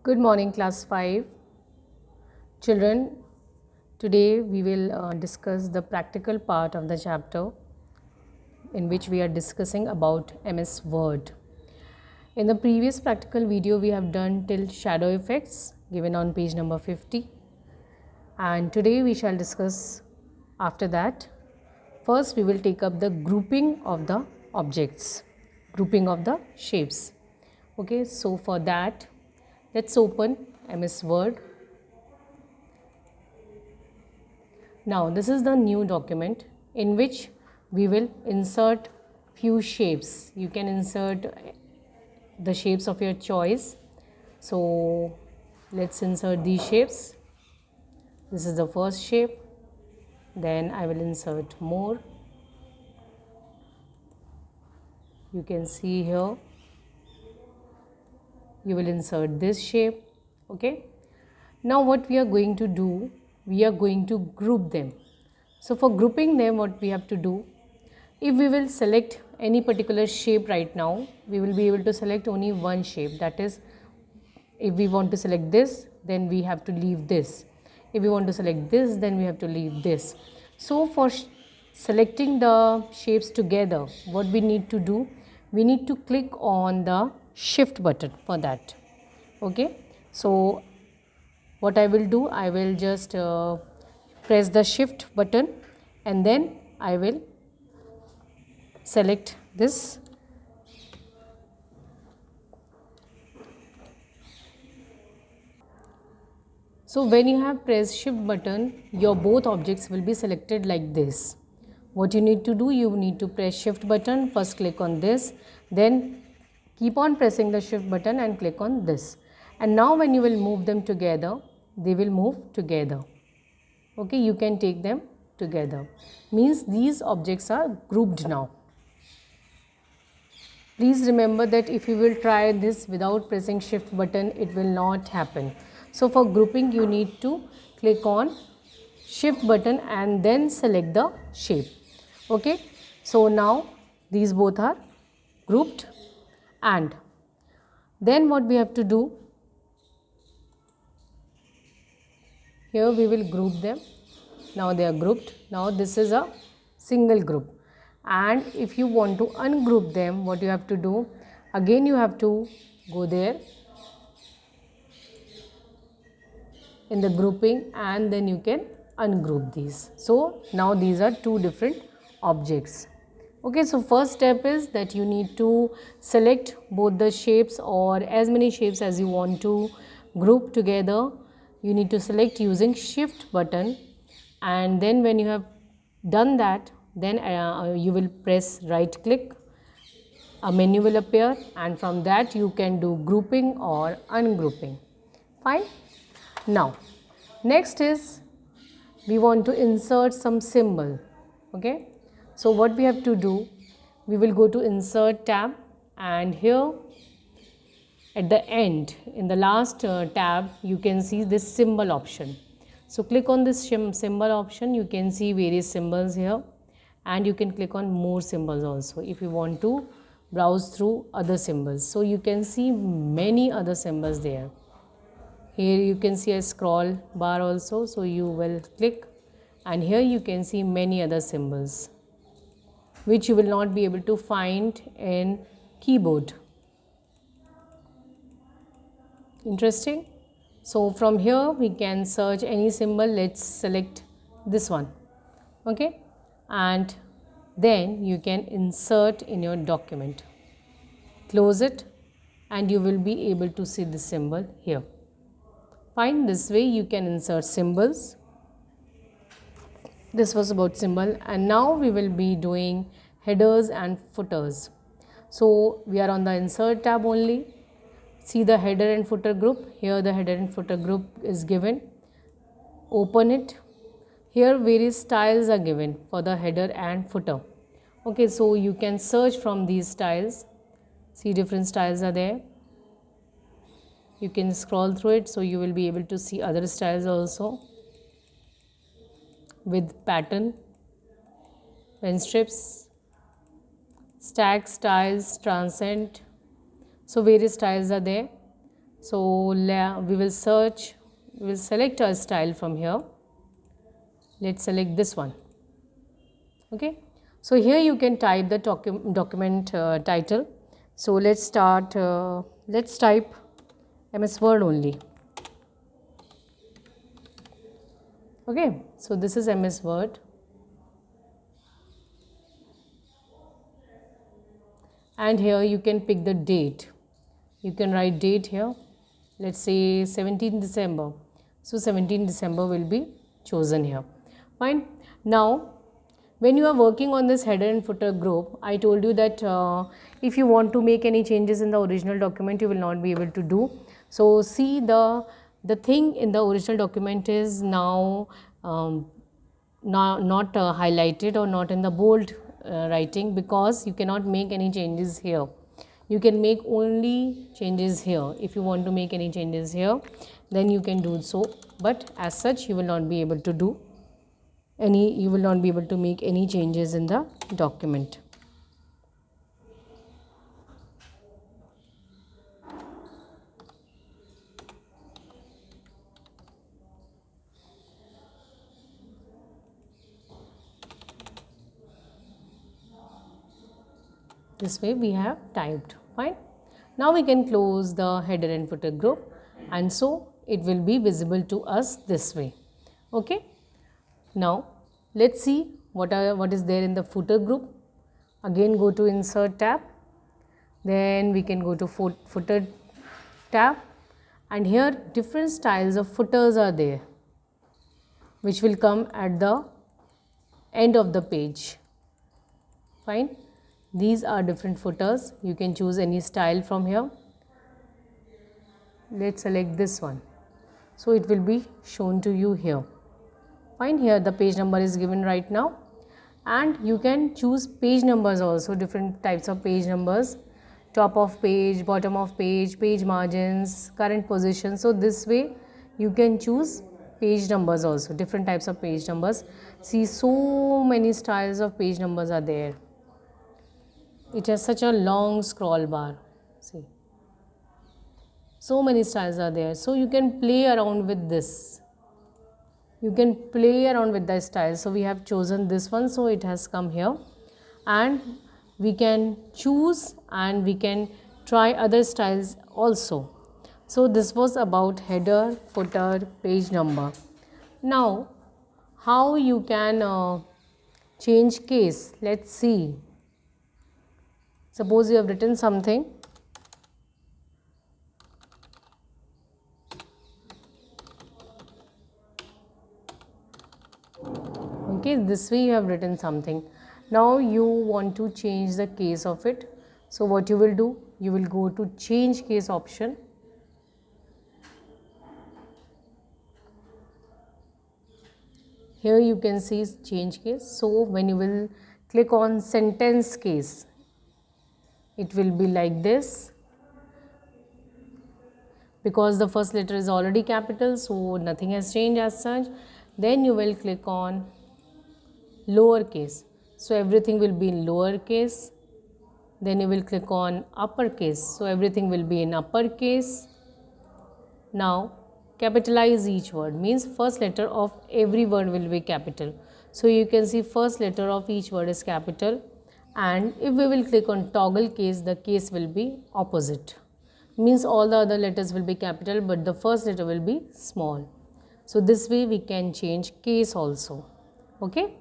Good morning, class 5. Children, today we will discuss the practical part of the chapter in which we are discussing about MS Word. In the previous practical video, we have done till shadow effects given on page number 50. And today we shall discuss after that. First, we will take up the grouping of the objects, grouping of the shapes. Okay, so for that, let's open MS Word. Now this is the new document in which we will insert few shapes. You can insert the shapes of your choice. So let's insert these shapes. This is the first shape. Then I will insert more. You can see here. You will insert this shape. Okay. Now what we are going to do, we are going to group them. So for grouping them, what we have to do, if we will select any particular shape right now, we will be able to select only one shape. That is, if we want to select this, then we have to leave this. If we want to select this, then we have to leave this. So for selecting the shapes together, what we need to do, we need to click on the shift button for that. Okay. So what I will do, I will just press the shift button and then I will select this. So when you have pressed shift button, your both objects will be selected like this. What you need to do, you need to press shift button, first click on this, then keep on pressing the shift button and click on this. And now when you will move them together, they will move together. Okay, you can take them together. Means these objects are grouped now. Please remember that if you will try this without pressing shift button, it will not happen. So for grouping, you need to click on shift button and then select the shape. Okay, so now these both are grouped, and then what we have to do, here we will group them. Now they are grouped. Now this is a single group, and if you want to ungroup them, what you have to do, again you have to go there in the grouping and then you can ungroup these. So now these are two different objects. Okay, so first step is that you need to select both the shapes or as many shapes as you want to group together. You need to select using shift button, and then when you have done that, then you will press right click, a menu will appear, and from that you can do grouping or ungrouping. Fine. Now next is we want to insert some symbol. Okay, so what we have to do, we will go to insert tab, and here at the end in the last tab you can see this symbol option. So click on this symbol option. You can see various symbols here, and you can click on more symbols also if you want to browse through other symbols. So you can see many other symbols there. Here you can see a scroll bar also, so you will click, and here you can see many other symbols which you will not be able to find in keyboard. Interesting. So from here we can search any symbol. Let's select this one. Okay, and then you can insert in your document. Close it and you will be able to see the symbol here. Fine, this way you can insert symbols. This was about symbol, and now we will be doing headers and footers. So we are on the insert tab only. See the header and footer group. Here the header and footer group is given. Open it. Here various styles are given for the header and footer. Okay, so you can search from these styles. See, different styles are there. You can scroll through it, so you will be able to see other styles also with pattern, pen strips, stack styles, transcend. So various styles are there. So we will search, we will select our style from here. Let's select this one. Okay, so here you can type the document title. So let's start, let's type MS Word only. Okay, so this is MS Word. And here you can pick the date. You can write date here. Let's say 17 December. So 17 December will be chosen here. Fine. Now, when you are working on this header and footer group, I told you that if you want to make any changes in the original document, you will not be able to do. So see, the thing in the original document is now not highlighted or not in the bold writing, because you cannot make any changes here. You can make only changes here. If you want to make any changes here, then you can do so, but as such you will not be able to do any, you will not be able to make any changes in the document. This way we have typed. Fine. Now we can close the header and footer group, and so it will be visible to us this way. Okay. Now let's see what is there in the footer group. Again go to insert tab, then we can go to footer tab, and here different styles of footers are there, which will come at the end of the page. Fine. These are different footers. You can choose any style from here. Let's select this one. So it will be shown to you here. Fine. Here the page number is given right now, and you can choose page numbers also, different types of page numbers, top of page, bottom of page, page margins, current position. So this way you can choose page numbers also, different types of page numbers. See, so many styles of page numbers are there. It has such a long scroll bar. See, so many styles are there. So you can play around with this. You can play around with the style. So we have chosen this one, so it has come here, and we can choose and we can try other styles also. So this was about header, footer, page number. Now how you can change case? Let's see. Suppose you have written something. Okay, this way you have written something. Now you want to change the case of it. So what you will do? You will go to change case option. Here you can see change case. So when you will click on sentence case, it will be like this. Because the first letter is already capital, so nothing has changed as such. Then you will click on lowercase. So everything will be in lowercase. Then you will click on uppercase. So everything will be in uppercase. Now capitalize each word, means first letter of every word will be capital. So you can see first letter of each word is capital, and if we will click on toggle case, the case will be opposite, means all the other letters will be capital but the first letter will be small. So this way we can change case also. Okay.